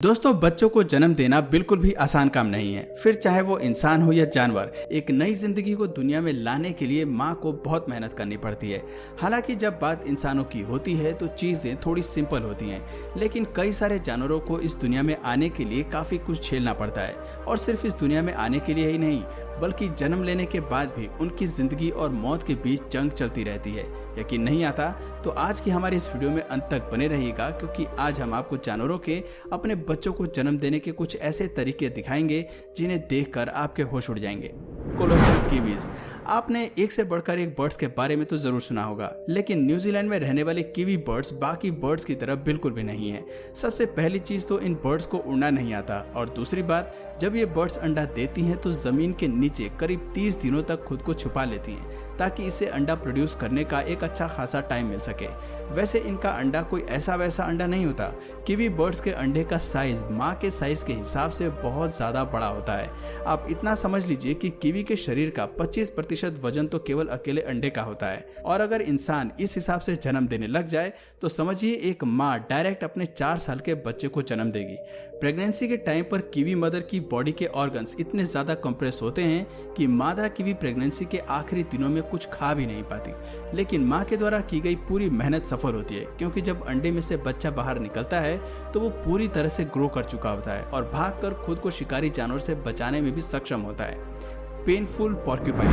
दोस्तों, बच्चों को जन्म देना बिल्कुल भी आसान काम नहीं है। फिर चाहे वो इंसान हो या जानवर, एक नई जिंदगी को दुनिया में लाने के लिए माँ को बहुत मेहनत करनी पड़ती है। हालांकि जब बात इंसानों की होती है तो चीजें थोड़ी सिंपल होती हैं, लेकिन कई सारे जानवरों को इस दुनिया में आने के लिए काफी कुछ झेलना पड़ता है। और सिर्फ इस दुनिया में आने के लिए ही नहीं, बल्कि जन्म लेने के बाद भी उनकी जिंदगी और मौत के बीच जंग चलती रहती है। यकीन नहीं आता तो आज की हमारी इस वीडियो में अंत तक बने रहिएगा, क्योंकि आज हम आपको जानवरों के अपने बच्चों को जन्म देने के कुछ ऐसे तरीके दिखाएंगे जिन्हें देखकर आपके होश उड़ जाएंगे। Colossal Kiwis. आपने एक से बढ़कर एक बर्ड्स के बारे में तो जरूर सुना होगा, लेकिन न्यूजीलैंड में रहने वाले कीवी बर्ड्स बाकी बर्ड्स की तरह बिल्कुल भी नहीं है। सबसे पहली चीज तो इन बर्ड्स को उड़ना नहीं आता, और दूसरी बात, जब ये बर्ड्स अंडा देती हैं तो जमीन के नीचे करीब 30 दिनों तक खुद को छुपा लेती हैं, ताकि इसे अंडा प्रोड्यूस करने का एक अच्छा खासा टाइम मिल सके। वैसे इनका अंडा कोई ऐसा वैसा अंडा नहीं होता। कीवी बर्ड्स के अंडे का साइज माँ के साइज के हिसाब से बहुत ज्यादा बड़ा होता है। आप इतना समझ लीजिए कि कीवी के शरीर का 25% वजन तो केवल अकेले अंडे का होता है। और अगर इंसान इस हिसाब से जन्म देने लग जाए तो समझिए एक माँ डायरेक्ट अपने 4 साल के बच्चे को जन्म देगी। प्रेगनेंसी के टाइम पर कीवी मदर की बॉडी के ऑर्गन्स इतने ज्यादा कंप्रेस होते हैं कि मादा कीवी प्रेगनेंसी के आखिरी दिनों में कुछ खा भी नहीं पाती। लेकिन माँ के द्वारा की गई पूरी मेहनत सफल होती है, क्योंकि जब अंडे में से बच्चा बाहर निकलता है तो वो पूरी तरह से ग्रो कर चुका होता है और भागकर खुद को शिकारी जानवर से बचाने में भी सक्षम होता है। Painful porcupine.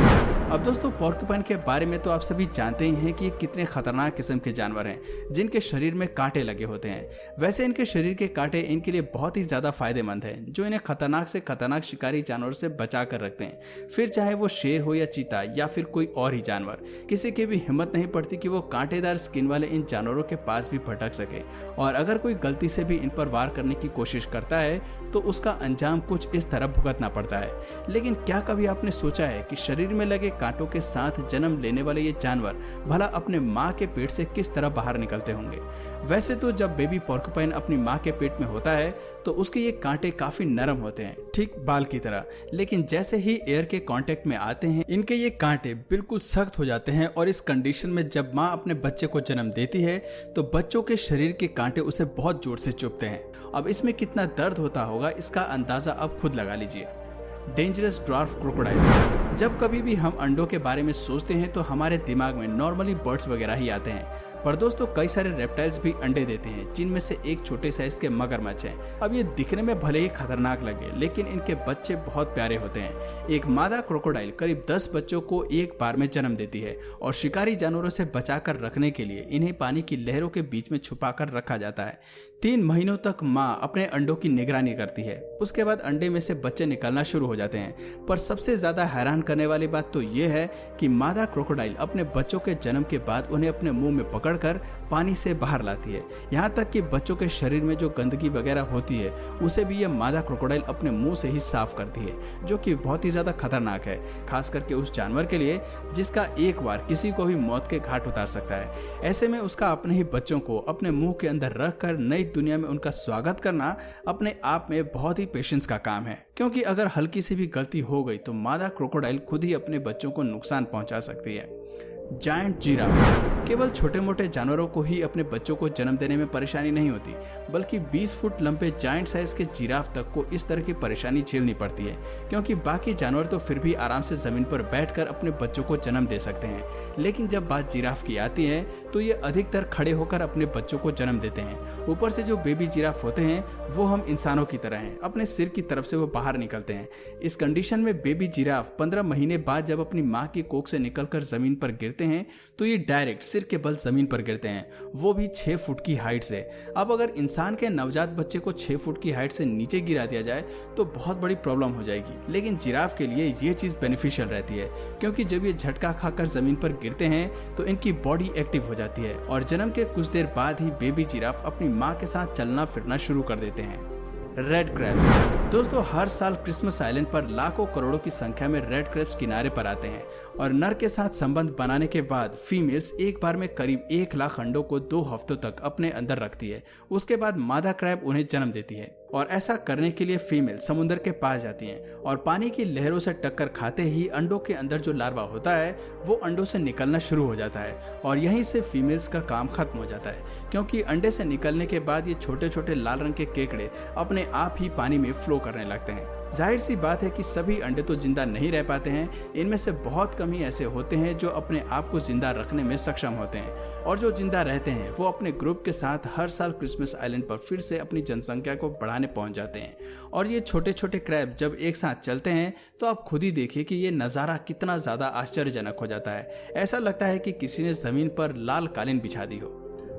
अब दोस्तों, पॉर्क्यूपाइन के बारे में तो आप सभी जानते ही हैं कि ये कितने खतरनाक किस्म के जानवर हैं, जिनके शरीर में कांटे लगे होते हैं। वैसे इनके शरीर के कांटे इनके लिए बहुत ही ज्यादा फायदेमंद हैं, जो इन्हें खतरनाक से खतरनाक शिकारी जानवर से बचा कर रखते हैं। फिर चाहे वो शेर हो या चीता या फिर कोई और ही जानवर, किसी की भी हिम्मत नहीं पड़ती कि वो कांटेदार स्किन वाले इन जानवरों के पास भी भटक सके। और अगर कोई गलती से भी इन पर वार करने की कोशिश करता है तो उसका अंजाम कुछ इस तरह भुगतना पड़ता है। लेकिन क्या कभी आपने सोचा है कि शरीर में लगे कांटों के साथ जन्म लेने वाले ये जानवर भला अपने माँ के पेट से किस तरह बाहर निकलते होंगे? वैसे तो जब बेबी पॉर्क्यूपाइन अपनी माँ के पेट में होता है तो उसके ये कांटे काफी नरम होते हैं, ठीक बाल की तरह। लेकिन जैसे ही एयर के कांटेक्ट में आते हैं, इनके ये कांटे बिल्कुल सख्त हो जाते हैं। और इस कंडीशन में जब माँ अपने बच्चे को जन्म देती है तो बच्चों के शरीर के कांटे उसे बहुत जोर से चुभते हैं। अब इसमें कितना दर्द होता होगा, इसका अंदाजा अब खुद लगा लीजिए। Dangerous dwarf crocodiles. जब कभी भी हम अंडों के बारे में सोचते हैं तो हमारे दिमाग में नॉर्मली बर्ड्स वगैरह ही आते हैं, पर दोस्तों कई सारे रेप्टाइल्स भी अंडे देते हैं, जिनमें से एक छोटे साइज के मगरमच्छ हैं। अब ये दिखने में भले ही खतरनाक लगे, लेकिन इनके बच्चे बहुत प्यारे होते हैं। एक मादा क्रोकोडाइल करीब 10 बच्चों को एक बार में जन्म देती है, और शिकारी जानवरों से बचाकर रखने के लिए इन्हें पानी की लहरों के बीच में छुपाकर रखा जाता है। 3 महीनों तक माँ अपने अंडों की निगरानी करती है। उसके बाद अंडे में से बच्चे निकलना शुरू हो जाते हैं। पर सबसे ज्यादा हैरान करने वाली बात तो ये है कि मादा क्रोकोडाइल अपने बच्चों के जन्म के बाद उन्हें अपने मुंह में पकड़कर पानी से बाहर लाती है। यहाँ तक कि बच्चों के शरीर में जो गंदगी वगैरह होती है उसे भी यह मादा क्रोकोडाइल अपने मुंह से ही साफ करती है, जो कि बहुत ही ज्यादा खतरनाक है, खास करके उस जानवर के लिए जिसका एक बार किसी को भी मौत के घाट उतार सकता है। ऐसे में उसका अपने ही बच्चों को अपने मुंह के अंदर रखकर नई दुनिया में उनका स्वागत करना अपने आप में बहुत ही पेशेंस का काम है, क्योंकि अगर हल्की सी भी गलती हो गई तो मादा क्रोकोडाइल खुद ही अपने बच्चों को नुकसान पहुंचा सकती है। Giant giraffe. केवल छोटे मोटे जानवरों को ही अपने बच्चों को जन्म देने में परेशानी नहीं होती, बल्कि 20 फुट लंबे जायंट साइज के जिराफ तक को इस तरह की परेशानी झेलनी पड़ती है, क्योंकि बाकी जानवर तो फिर भी आराम से जमीन पर बैठकर अपने बच्चों को जन्म दे सकते हैं। लेकिन जब बात जिराफ की आती है तो ये अधिकतर खड़े होकर अपने बच्चों को जन्म देते हैं। ऊपर से जो बेबी जिराफ होते हैं वो हम इंसानों की तरह हैं, अपने सिर की तरफ से वो बाहर निकलते हैं। इस कंडीशन में बेबी जिराफ 15 महीने बाद जब अपनी माँ की कोख से निकलकर जमीन पर गिरते हैं तो ये डायरेक्ट सिर के बल जमीन पर गिरते हैं, वो भी 6 फुट की हाइट से। अब अगर इंसान के नवजात बच्चे को 6 फुट की हाइट से नीचे गिरा दिया जाए तो बहुत बड़ी प्रॉब्लम हो जाएगी। लेकिन जिराफ के लिए ये चीज बेनिफिशियल रहती है, क्योंकि जब ये झटका खाकर जमीन पर गिरते हैं तो इनकी बॉडी एक्टिव हो जाती है, और जन्म के कुछ देर बाद ही बेबी जिराफ अपनी माँ के साथ चलना फिरना शुरू कर देते हैं। Red crabs. दोस्तों, हर साल क्रिसमस आइलैंड पर लाखों करोड़ों की संख्या में रेड क्रैब्स किनारे पर आते हैं, और नर के साथ संबंध बनाने के बाद फीमेल्स एक बार में करीब 1 लाख अंडों को 2 हफ्तों तक अपने अंदर रखती है। उसके बाद मादा क्रैब उन्हें जन्म देती है। और ऐसा करने के लिए फीमेल समुद्र के पास जाती हैं और पानी की लहरों से टक्कर खाते ही अंडों के अंदर जो लार्वा होता है वो अंडों से निकलना शुरू हो जाता है और यहीं से फीमेल्स का काम खत्म हो जाता है, क्योंकि अंडे से निकलने के बाद ये छोटे छोटे लाल रंग के केकड़े अपने आप ही पानी में फ्लो करने लगते हैं। जाहिर सी बात है कि सभी अंडे तो जिंदा नहीं रह पाते हैं, इनमें से बहुत कम ही ऐसे होते हैं जो अपने आप को जिंदा रखने में सक्षम होते हैं और जो जिंदा रहते हैं वो अपने ग्रुप के साथ हर साल क्रिसमस आइलैंड पर फिर से अपनी जनसंख्या को बढ़ाने पहुंच जाते हैं। और ये छोटे छोटे क्रैब जब एक साथ चलते हैं तो आप खुद ही देखिए कि ये नज़ारा कितना ज़्यादा आश्चर्यजनक हो जाता है। ऐसा लगता है कि किसी ने ज़मीन पर लाल कालीन बिछा दी हो।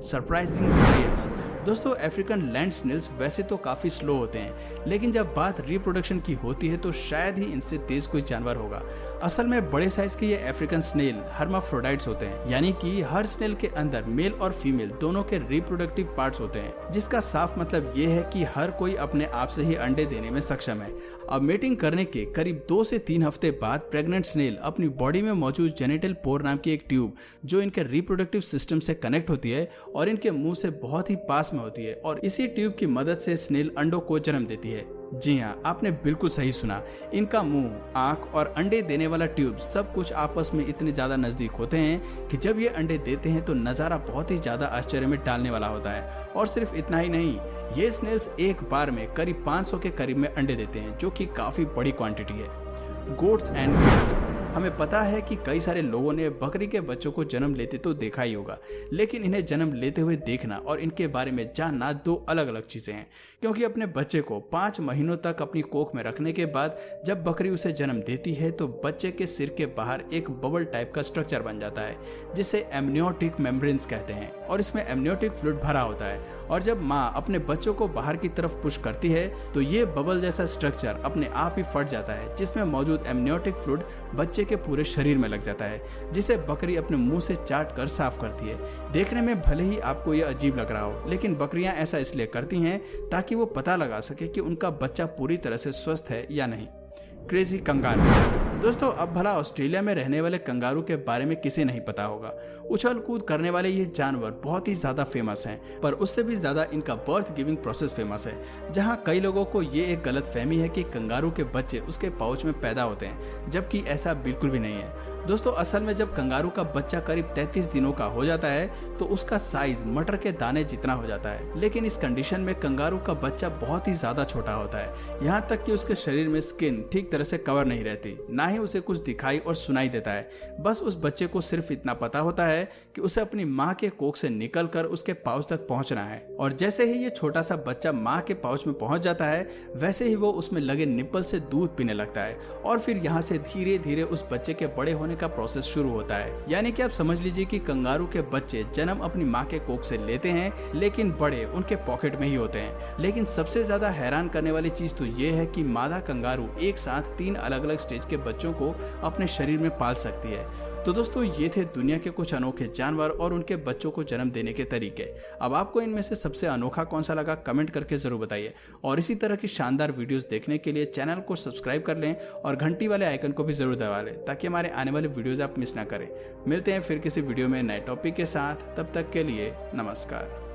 Surprising snails. दोस्तों, अफ्रीकन लैंड स्नेल्स वैसे तो काफ़ी स्लो होते हैं, लेकिन जब बात रिप्रोडक्शन की होती है तो शायद ही इनसे तेज कोई जानवर होगा। असल में बड़े साइज के ये अफ्रीकन स्नेल हर्माफ्रोडाइट्स होते हैं, यानी कि हर स्नेल के अंदर मेल और फीमेल दोनों के रिप्रोडक्टिव पार्ट्स होते हैं, जिसका साफ मतलब ये है कि हर कोई अपने आप से ही अंडे देने में सक्षम है। अब मेटिंग करने के करीब 2 से 3 हफ्ते बाद प्रेग्नेंट स्नेल अपनी बॉडी में मौजूद जेनिटल पोर नाम की एक ट्यूब जो इनके रिप्रोडक्टिव सिस्टम से कनेक्ट होती है और इनके मुंह से बहुत ही पास में होती है और इसी ट्यूब की मदद से स्नेल अंडों को जन्म देती है। जी हाँ, आपने बिल्कुल सही सुना। इनका मुंह, आंख और अंडे देने वाला ट्यूब सब कुछ आपस में इतने ज्यादा नजदीक होते हैं कि जब ये अंडे देते हैं तो नजारा बहुत ही ज्यादा आश्चर्य में डालने वाला होता है। और सिर्फ इतना ही नहीं, ये स्नेल्स एक बार में करीब 500 के करीब में अंडे देते हैं, जो कि काफी बड़ी क्वांटिटी है। Goats and pigs. हमें पता है कि कई सारे लोगों ने बकरी के बच्चों को जन्म लेते तो देखा ही होगा, लेकिन इन्हें जन्म लेते हुए देखना और इनके बारे में जानना 2 अलग अलग चीजें हैं। क्योंकि अपने बच्चे को 5 महीनों तक अपनी कोख में रखने के बाद जब बकरी उसे जन्म देती है तो बच्चे के सिर के बाहर एक बबल टाइप का स्ट्रक्चर बन जाता है, जिसे एमनियोटिक मेम्ब्रेन्स कहते हैं और इसमें एमनियोटिक फ्लूइड भरा होता है। और जब माँ अपने बच्चों को बाहर की तरफ पुश करती है तो ये बबल जैसा स्ट्रक्चर अपने आप ही फट जाता है, जिसमें मौजूद एमनियोटिक फ्लूइड बच्चे के पूरे शरीर में लग जाता है, जिसे बकरी अपने मुंह से चाट कर साफ करती है। देखने में भले ही आपको यह अजीब लग रहा हो, लेकिन बकरियां ऐसा इसलिए करती हैं ताकि वो पता लगा सके कि उनका बच्चा पूरी तरह से स्वस्थ है या नहीं। Crazy kangaroo. दोस्तों, अब भला ऑस्ट्रेलिया में रहने वाले कंगारू के बारे में किसे नहीं पता होगा। उछल कूद करने वाले ये जानवर बहुत ही ज्यादा फेमस हैं, पर उससे भी ज्यादा इनका बर्थ गिविंग प्रोसेस फेमस है, जहां कई लोगों को ये एक गलत फहमी है कि कंगारू के बच्चे उसके पाउच में पैदा होते हैं, जबकि ऐसा बिल्कुल भी नहीं है। दोस्तों, असल में जब कंगारू का बच्चा करीब 33 दिनों का हो जाता है तो उसका साइज मटर के दाने जितना हो जाता है, लेकिन इस कंडीशन में कंगारू का बच्चा बहुत ही ज्यादा छोटा होता है, यहाँ तक कि उसके शरीर में स्किन ठीक तरह से कवर नहीं रहती, ना ही उसे कुछ दिखाई और सुनाई देता है। बस उस बच्चे को सिर्फ इतना पता होता है कि उसे अपनी माँ के कोख से निकलकर उसके पाउच तक पहुंचना है, और जैसे ही ये छोटा सा बच्चा माँ के पाउच में पहुंच जाता है वैसे ही वो उसमें लगे निप्पल से दूध पीने लगता है और फिर यहाँ से धीरे धीरे उस बच्चे के बड़े होने का प्रोसेस शुरू होता है। यानी कि आप समझ लीजिए कि कंगारू के बच्चे जन्म अपनी माँ के कोख से लेते हैं, लेकिन बड़े उनके पॉकेट में ही होते हैं। लेकिन सबसे ज्यादा हैरान करने वाली चीज तो ये है कि मादा कंगारू एक साथ 3 अलग अलग स्टेज के बच्चों को अपने शरीर में पाल सकती है। तो दोस्तों, ये थे दुनिया के कुछ अनोखे जानवर और उनके बच्चों को जन्म देने के तरीके। अब आपको इनमें से सबसे अनोखा कौन सा लगा कमेंट करके जरूर बताइए, और इसी तरह की शानदार वीडियोस देखने के लिए चैनल को सब्सक्राइब कर लें और घंटी वाले आइकन को भी जरूर दबा लें ताकि हमारे आने वाले वीडियोस आप मिस ना करें। मिलते हैं फिर किसी वीडियो में नए टॉपिक के साथ, तब तक के लिए नमस्कार।